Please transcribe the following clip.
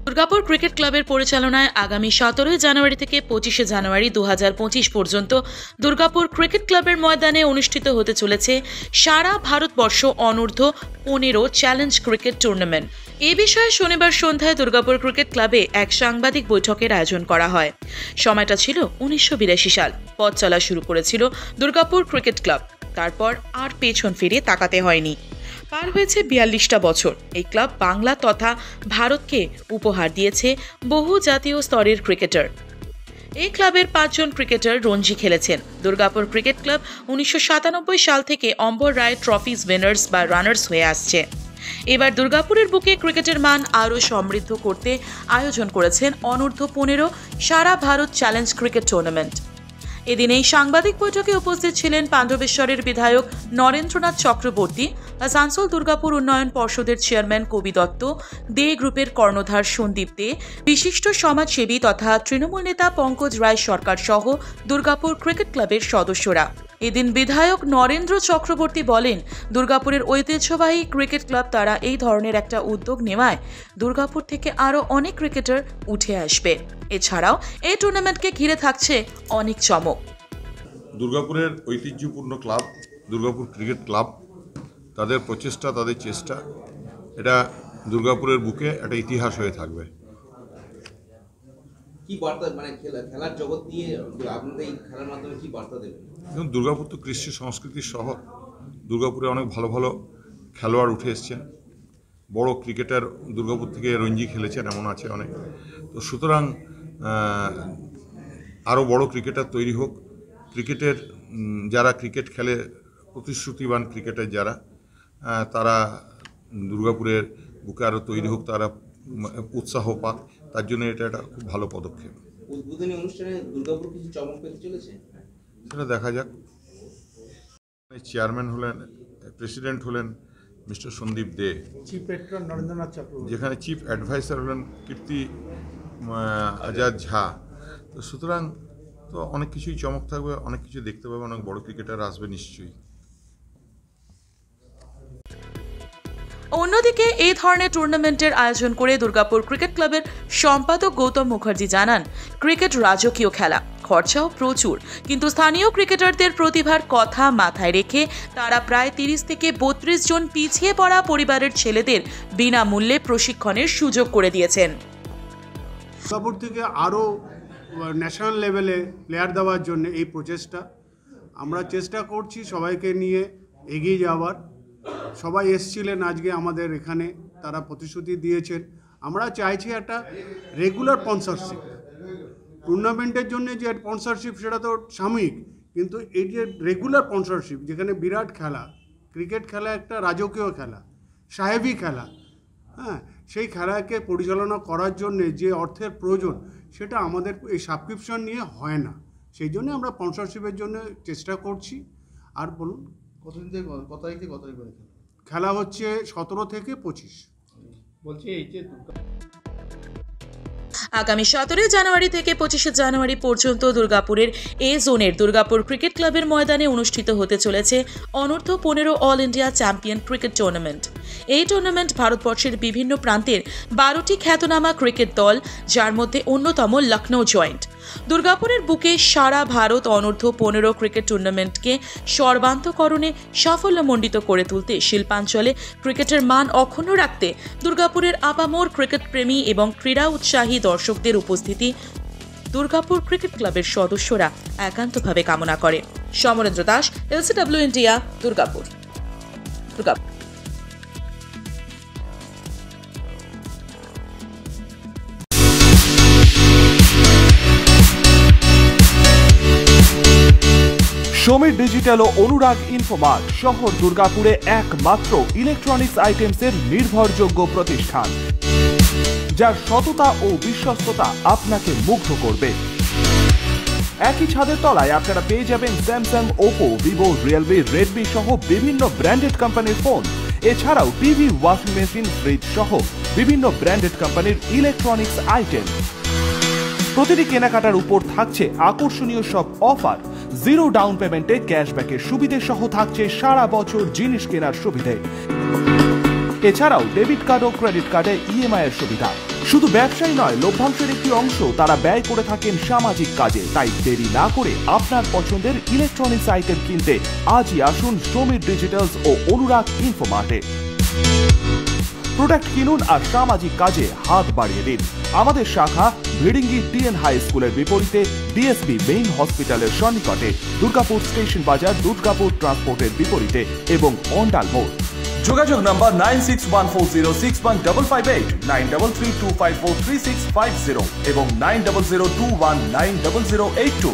Durgapur cricket ক্লাবের পরিচালনায় আগামী 17 জানুয়ারি থেকে 25 জানুয়ারি 2025 পর্যন্ত দুর্গাপুর ক্রিকেট ক্লাবের ময়দানে অনুষ্ঠিত হতে চলেছে সারা ভারতবর্ষ অনূর্ধ্ব 15 চ্যালেঞ্জ ক্রিকেট টুর্নামেন্ট। এ বিষয়ে শনিবার সন্ধ্যায় দুর্গাপুর ক্রিকেট ক্লাবে এক সাংবাদিক বৈঠকের আয়োজন করা হয়। সময়টা ছিল 1982 সাল। পথ চলা শুরু করেছিল দুর্গাপুর ক্রিকেট ক্লাব, তারপর আর পেছন ফিরে তাকাতে হয়নি। পার হয়েছে 42টা বছর। এই ক্লাব বাংলা তথা ভারতকে উপহার দিয়েছে বহু জাতীয় স্তরের ক্রিকেটার। এই ক্লাবের 5 জন ক্রিকেটার রঞ্জি খেলেছেন। দুর্গাপুর ক্রিকেট ক্লাব 1997 সাল থেকে অম্বর রায় ট্রফিজ উইনার্স বা রানার্স হয়ে আসছে। এবার দুর্গাপুরের বুকে ক্রিকেটের মান আরও সমৃদ্ধ করতে আয়োজন করেছেন অনূর্ধ্ব 15 সারা ভারত চ্যালেঞ্জ ক্রিকেট টুর্নামেন্ট। এদিন এই সাংবাদিক বৈঠকে উপস্থিত ছিলেন পাণ্ডবেশ্বরের বিধায়ক নরেন্দ্রনাথ চক্রবর্তী, আসানসোল দুর্গাপুর উন্নয়ন পর্ষদের চেয়ারম্যান কবি দত্ত, দে গ্রুপের কর্ণধার সন্দীপ দে, বিশিষ্ট সমাজসেবী তথা তৃণমূল নেতা পঙ্কজ রায় সরকার সহ দুর্গাপুর ক্রিকেট ক্লাবের সদস্যরা। এদিন বিধায়ক নরেন্দ্র চক্রবর্তী বলেন, দুর্গাপুরের ঐতিহ্যবাহী ক্রিকেট ক্লাব তারা এই ধরনের একটা উদ্যোগ নেওয়ায় দুর্গাপুর থেকে আরও অনেক ক্রিকেটার উঠে আসবে। এছাড়াও এই টুর্নামেন্টকে ঘিরে থাকছে অনেক চমক। দুর্গাপুরের ঐতিহ্যপূর্ণ ক্লাব দুর্গাপুর ক্রিকেট ক্লাব, তাদের প্রচেষ্টা, তাদের চেষ্টা, এটা দুর্গাপুরের বুকে একটা ইতিহাস হয়ে থাকবে। কি বার্তা, মানে খেলার জগৎ দিয়ে আপনাদের এই খেলার মাধ্যমে কি বার্তা দেবেন? দেখুন, দুর্গাপুর তো কৃষ্টি সংস্কৃতির শহর। দুর্গাপুরে অনেক ভালো ভালো খেলোয়াড় উঠে এসছেন, বড় ক্রিকেটার দুর্গাপুর থেকে রঞ্জি খেলেছেন, এমন আছে অনেক। তো সুতরাং আরও বড় ক্রিকেটার তৈরি হোক। ক্রিকেটের যারা ক্রিকেট খেলে, প্রতিশ্রুতিবান ক্রিকেটার যারা, তারা দুর্গাপুরের বুকে আরও তৈরি হোক, তারা উৎসাহ পাক। তার জন্য এটা একটা খুব ভালো পদক্ষেপ। উদ্বোধনী অনুষ্ঠানে দুর্গাপুর কিছু চমক পেতে চলেছে, সেটা দেখা যাক। চেয়ারম্যান হলেন, প্রেসিডেন্ট হলেন মিস্টার সন্দীপ দে, চিফ পেট্রন নরেন্দ্রনাথ চক্রবর্তী, যেখানে চিফ অ্যাডভাইসার হলেন কীর্তি আজাদ ঝা। তো সুতরাং তো অনেক কিছুই চমক থাকবে, অনেক কিছু দেখতে পাবে, অনেক বড় ক্রিকেটার আসবে নিশ্চয়ই। অন্যদিকে এই ধরনের টুর্নামেন্টের আয়োজন করে দুর্গাপুর ক্রিকেট ক্লাবের সম্পাদক গৌতম মুখার্জি জানান, ক্রিকেট রাজকীয় খেলা, খরচাও প্রচুর, কিন্তু স্থানীয় ক্রিকেটারদের প্রতিভার কথা মাথায় রেখে তারা প্রায় 30 থেকে 32 জন পিছিয়ে পড়া পরিবারের ছেলেদের বিনামূল্যে প্রশিক্ষণের সুযোগ করে দিয়েছেন। দুর্গাপুর থেকে আরও ন্যাশনাল লেভেলে প্লেয়ার দেওয়ার জন্য এই প্রচেষ্টা আমরা চেষ্টা করছি সবাইকে নিয়ে এগিয়ে যাওয়ার। সবাই এসছিলেন আজকে আমাদের এখানে, তারা প্রতিশ্রুতি দিয়েছেন। আমরা চাইছি একটা রেগুলার স্পন্সরশিপ। টুর্নামেন্টের জন্য যে স্পন্সরশিপ সেটা তো সাময়িক, কিন্তু এই যে রেগুলার স্পন্সরশিপ, যেখানে বিরাট খেলা, ক্রিকেট খেলা একটা রাজকীয় খেলা, সাহেবী খেলা, হ্যাঁ, সেই খেলাকে পরিচালনা করার জন্য যে অর্থের প্রয়োজন সেটা আমাদের এই সাবস্ক্রিপশন নিয়ে হয় না। সেই জন্য আমরা স্পন্সরশিপের জন্য চেষ্টা করছি। আর বলুন, কতদিন থেকে কত তারিখ থেকে কত তারিখ পর্যন্ত খেলা হচ্ছে 17 থেকে 25। বলছি এই যে আগামী 17 জানুয়ারি থেকে 25 জানুয়ারি পর্যন্ত দুর্গাপুরের এ জোনের দুর্গাপুর ক্রিকেট ক্লাবের ময়দানে অনুষ্ঠিত হতে চলেছে অনূর্ধ্ব 15 all India champion cricket tournament. এই টুর্নামেন্ট ভারতবর্ষের বিভিন্ন প্রান্তের 12টি খ্যাতনামা ক্রিকেট দল, যার মধ্যে অন্যতম লখনৌ জয়েন্ট। দুর্গাপুরের বুকে সারা ভারত অনূর্ধ্ব 15 ক্রিকেট টুর্নামেন্টকে সর্বান্তকরণে সাফল্যমণ্ডিত করে তুলতে, শিল্পাঞ্চলে ক্রিকেটের মান অক্ষুণ্ণ রাখতে দুর্গাপুরের আপামোর ক্রিকেট প্রেমী এবং ক্রীড়া উৎসাহী দর্শকদের উপস্থিতি দুর্গাপুর ক্রিকেট ক্লাবের সদস্যরা একান্তভাবে কামনা করে। Samarendra Das, LCW India, Durgapur. Samir digital ও অনুরাগ ইনফোমার্ট শহর দুর্গাপুরে একমাত্র ইলেকট্রনিক্স আইটেমসের নির্ভরযোগ্য প্রতিষ্ঠান, যার সততা ও বিশ্বস্ততা আপনাকে মুগ্ধ করবে। একই ছাদের তলায় আপনারা পেয়ে যাবেন Samsung, Oppo, Vivo, Realme, Redmi সহ বিভিন্ন ব্র্যান্ডেড কোম্পানির ফোন। এছাড়াও টিভি, ওয়াশিং মেশিন, ফ্রিজ সহ বিভিন্ন ব্র্যান্ডেড কোম্পানির ইলেকট্রনিক্স আইটেম। প্রতিটি কেনাকাটার উপর থাকছে আকর্ষণীয় সব অফার। জিরো ডাউন পেমেন্টে ক্যাশব্যাকের সুবিধে সহ থাকছে সারা বছর জিনিস কেনার সুবিধে। এছাড়াও ডেবিট কার্ড ও ক্রেডিট কার্ডে ইএমআই এর সুবিধা। শুধু ব্যবসায়ী নয়, লভ্যাংশের একটি অংশ তারা ব্যয় করে থাকেন সামাজিক কাজে। তাই দেরি না করে আপনার পছন্দের ইলেকট্রনিক্স আইটেম কিনতে আজই আসুন সমীর ডিজিটালস ও অনুরাগ ইনফোমার্টে। প্রোডাক্ট কিনুন আর সামাজিক কাজে হাত বাড়িয়ে দিন। আমাদের শাখা ভিড়িঙ্গি টিএন হাই স্কুলের বিপরীতে ডিএসবি মেইন হসপিটালের সন্নিকটে, দুর্গাপুর স্টেশন বাজার, দুর্গাপুর ট্রান্সপোর্টের বিপরীতে এবং অন্ডাল মোড়। যোগাযোগ নম্বর 9614061558, 9332543650 এবং 9002190082।